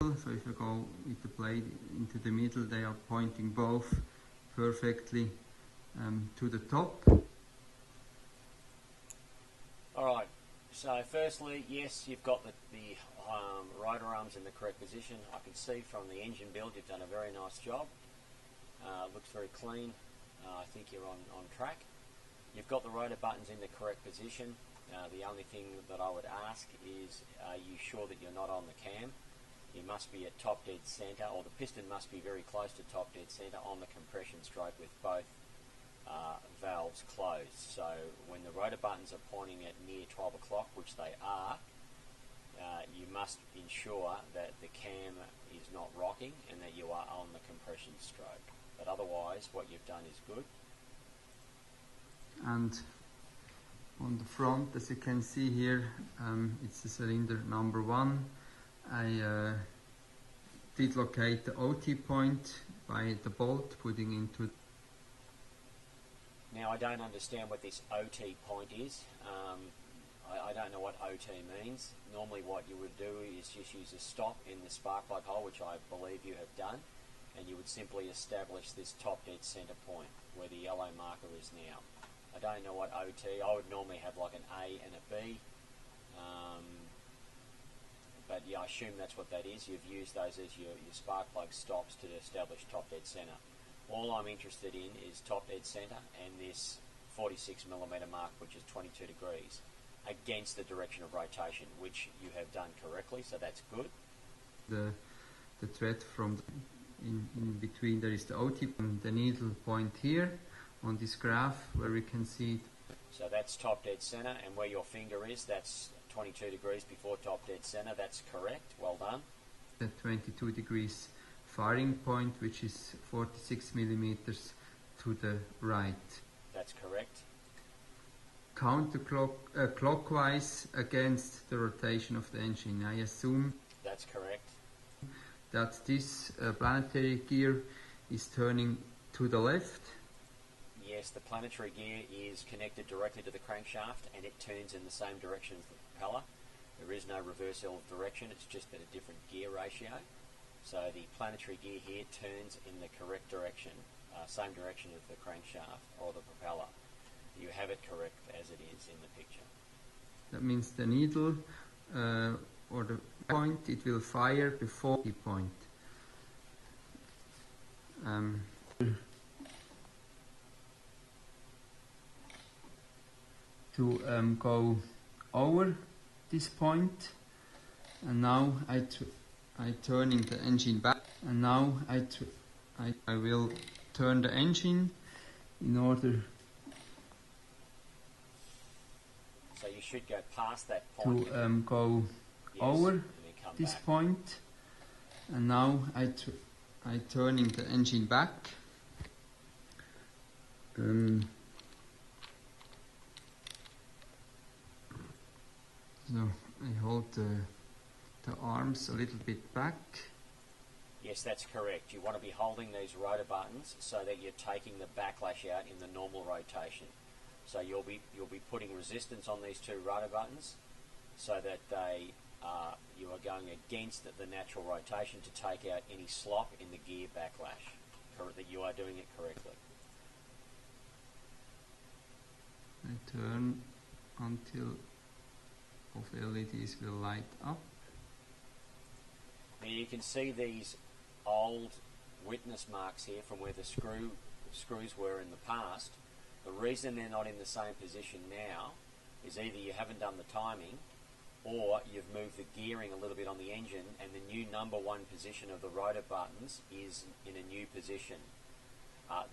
So if I go with the blade into the middle, they are pointing both perfectly to the top. Alright, so firstly, yes, you've got the rotor arms in the correct position. I can see from the engine build you've done a very nice job. Looks very clean. I think you're on track. You've got the rotor buttons in the correct position. The only thing that I would ask is, are you sure that you're not on the cam? You must be at top dead centre, or the piston must be very close to top dead centre on the compression stroke with both valves closed. So when the rotor buttons are pointing at near 12 o'clock, which they are, you must ensure that the cam is not rocking and that you are on the compression stroke. But otherwise, what you've done is good. And on the front, as you can see here, it's the cylinder number 1. I did locate the OT point by the bolt putting into. Now, I don't understand what this OT point is. I don't know what OT means. Normally what you would do is just use a stop in the spark plug hole, which I believe you have done, and you would simply establish this top dead centre point where the yellow marker is now. I don't know what OT. I would normally have like an A and a B. But yeah, I assume that's what that is. You've used those as your spark plug stops to establish top dead centre. All I'm interested in is top dead centre and this 46mm mark, which is 22 degrees, against the direction of rotation, which you have done correctly, so that's good. The thread from in between, there is the OT and the needle point here on this graph where we can see it. So that's top dead centre, and where your finger is, that's 22 degrees before top dead centre. That's correct. Well done. The 22 degrees firing point, which is 46mm to the right. That's correct. Clockwise against the rotation of the engine. I assume that's correct. That this planetary gear is turning to the left. Yes, the planetary gear is connected directly to the crankshaft and it turns in the same direction as the propeller. There is no reversal of direction, it's just at a different gear ratio. So the planetary gear here turns in the correct direction, same direction as the crankshaft or the propeller. You have it correct as it is in the picture. That means the needle or the point, it will fire before the point. To go over this point, and now I turning the engine back, and now I will turn the engine in order. So you should go past that point to go over this point, and now I turning the engine back. So I hold the arms a little bit back. Yes, that's correct. You want to be holding these rotor buttons so that you're taking the backlash out in the normal rotation. So you'll be putting resistance on these two rotor buttons so that you are going against the natural rotation to take out any slop in the gear backlash. That you are doing it correctly. I turn until both LEDs will light up. Now you can see these old witness marks here from where the screws were in the past. The reason they're not in the same position now is either you haven't done the timing or you've moved the gearing a little bit on the engine and the new number 1 position of the rotor buttons is in a new position.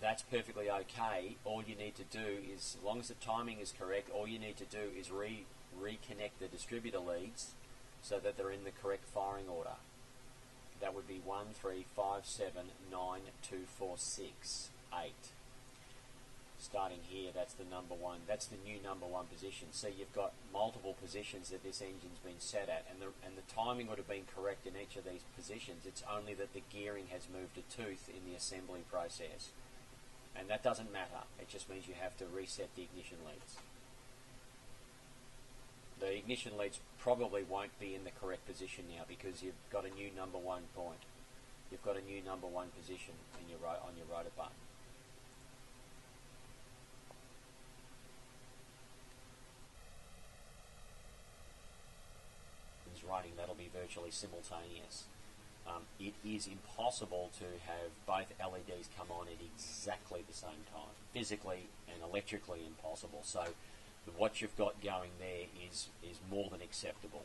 That's perfectly okay. All you need to do is, as long as the timing is correct, all you need to do is reconnect the distributor leads so that they're in the correct firing order. That would be 1, 3, 5, 7, 9, 2, 4, 6, 8. Starting here, that's the number 1. That's the new number 1 position. So you've got multiple positions that this engine's been set at, and the timing would have been correct in each of these positions. It's only that the gearing has moved a tooth in the assembly process. And that doesn't matter. It just means you have to reset the ignition leads. The ignition leads probably won't be in the correct position now because you've got a new number one point. You've got a new number one position in your on your rotor button. It's running, that'll be virtually simultaneous. It is impossible to have both LEDs come on at exactly the same time. Physically and electrically impossible. So what you've got going there is more than acceptable.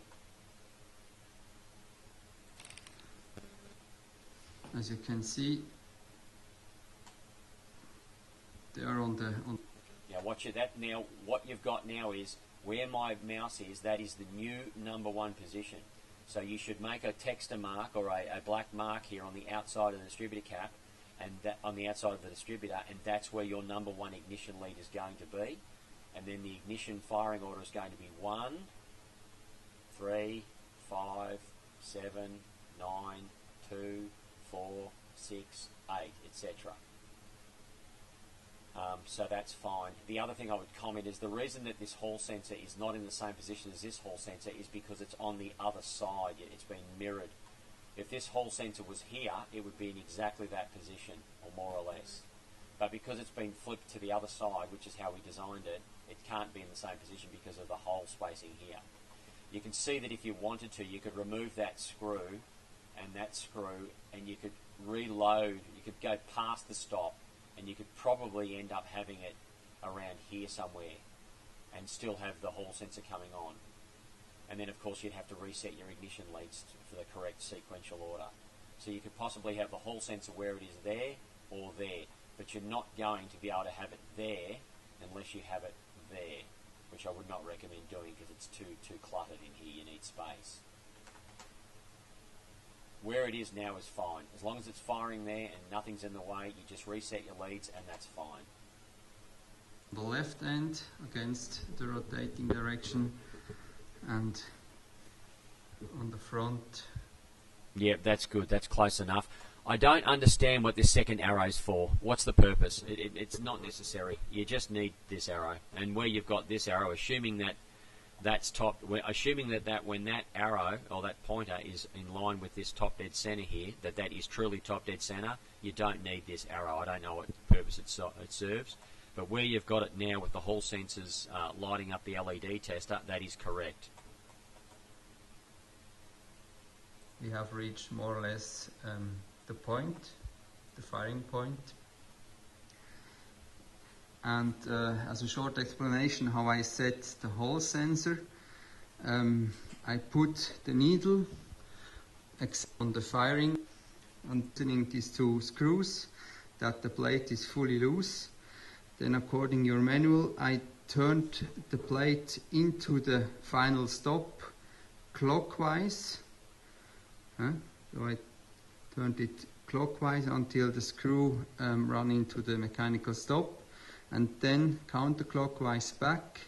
As you can see, they are on the. Now what you've got now is where my mouse is. That is the new number one position. So you should make a texter mark or a black mark here on the outside of the distributor cap, and that on the outside of the distributor, and that's where your number one ignition lead is going to be. And then the ignition firing order is going to be 1, 3, 5, 7, 9, 2, 4, 6, 8, etc. So that's fine. The other thing I would comment is the reason that this hall sensor is not in the same position as this hall sensor is because it's on the other side. It's been mirrored. If this hall sensor was here, it would be in exactly that position, or more or less. But because it's been flipped to the other side, which is how we designed it, it can't be in the same position because of the hole spacing here. You can see that if you wanted to, you could remove that screw, and you could reload. You could go past the stop, and you could probably end up having it around here somewhere and still have the hall sensor coming on. And then of course you'd have to reset your ignition leads for the correct sequential order. So you could possibly have the hall sensor where it is there or there, but you're not going to be able to have it there unless you have it there, which I would not recommend doing because it's too cluttered in here. You need space. Where it is now is fine. As long as it's firing there and nothing's in the way, you just reset your leads and that's fine. The left end against the rotating direction, and on the front. Yeah, that's good. That's close enough. I don't understand what this second arrow is for. What's the purpose? It's not necessary. You just need this arrow. And where you've got this arrow, assuming that that's top, assuming that when that arrow or that pointer is in line with this top dead center here, that is truly top dead center, you don't need this arrow. I don't know what purpose it serves, but where you've got it now with the hall sensors lighting up the LED tester, that is correct. We have reached more or less the point, the firing point. And as a short explanation how I set the hall sensor, I put the needle on the firing and turning these two screws that the plate is fully loose. Then according to your manual, I turned the plate into the final stop clockwise. So I turned it clockwise until the screw ran into the mechanical stop, and then counterclockwise back.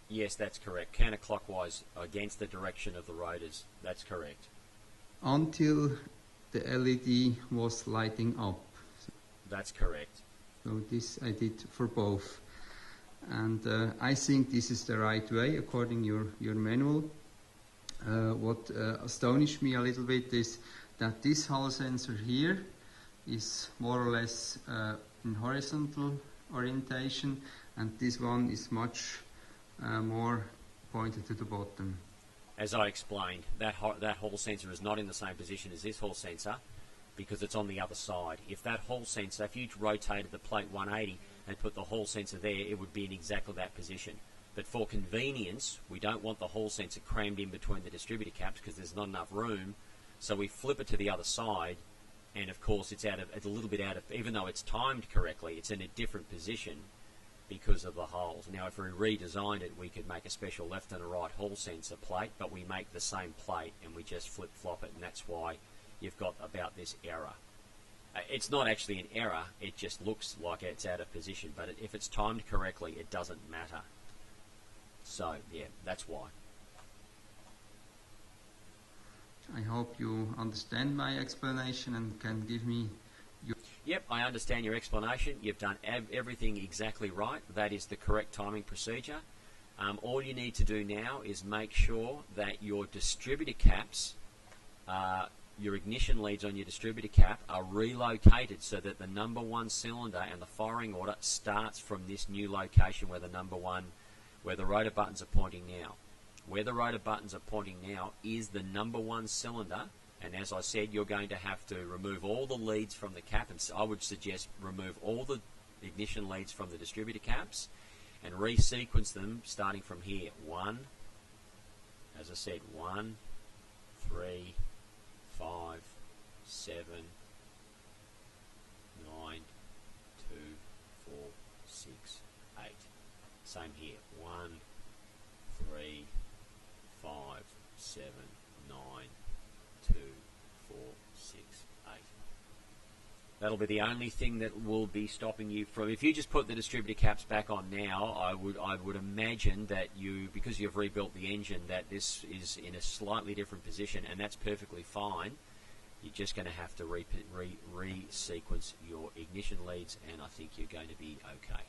Yes, that's correct. Counterclockwise against the direction of the rotors. That's correct. Until the LED was lighting up. That's correct. So this I did for both. And I think this is the right way according to your manual. What astonished me a little bit is that this hall sensor here is more or less in horizontal orientation, and this one is much more pointed to the bottom. As I explained, that hall sensor is not in the same position as this hall sensor because it's on the other side. If that hall sensor, if you rotated the plate 180 and put the hall sensor there, it would be in exactly that position. But for convenience, we don't want the hall sensor crammed in between the distributor caps because there's not enough room, so we flip it to the other side. And of course it's a little bit out of, even though it's timed correctly, it's in a different position because of the holes. Now if we redesigned it, we could make a special left and a right hall sensor plate, but we make the same plate and we just flip-flop it, and that's why you've got about this error. It's not actually an error, it just looks like it's out of position, but if it's timed correctly, it doesn't matter. So yeah, that's why. I hope you understand my explanation and can give me your... Yep, I understand your explanation. You've done everything exactly right. That is the correct timing procedure. All you need to do now is make sure that your distributor caps, your ignition leads on your distributor cap are relocated so that the number one cylinder and the firing order starts from this new location where where the rotor buttons are pointing now. Where the rotor buttons are pointing now is the number one cylinder, and as I said, you're going to have to remove all the leads from the cap, and I would suggest remove all the ignition leads from the distributor caps and resequence them starting from here. 1, as I said, 1, 3, 5, 7, 9, 2, 4, 6, 8. Same here. 1, 3, 5, 7, 9, 2, 4, 6, 8. That'll be the only thing that will be stopping you from. If you just put the distributor caps back on now, I would imagine that because you've rebuilt the engine, that this is in a slightly different position, and that's perfectly fine. You're just going to have to resequence your ignition leads, and I think you're going to be okay.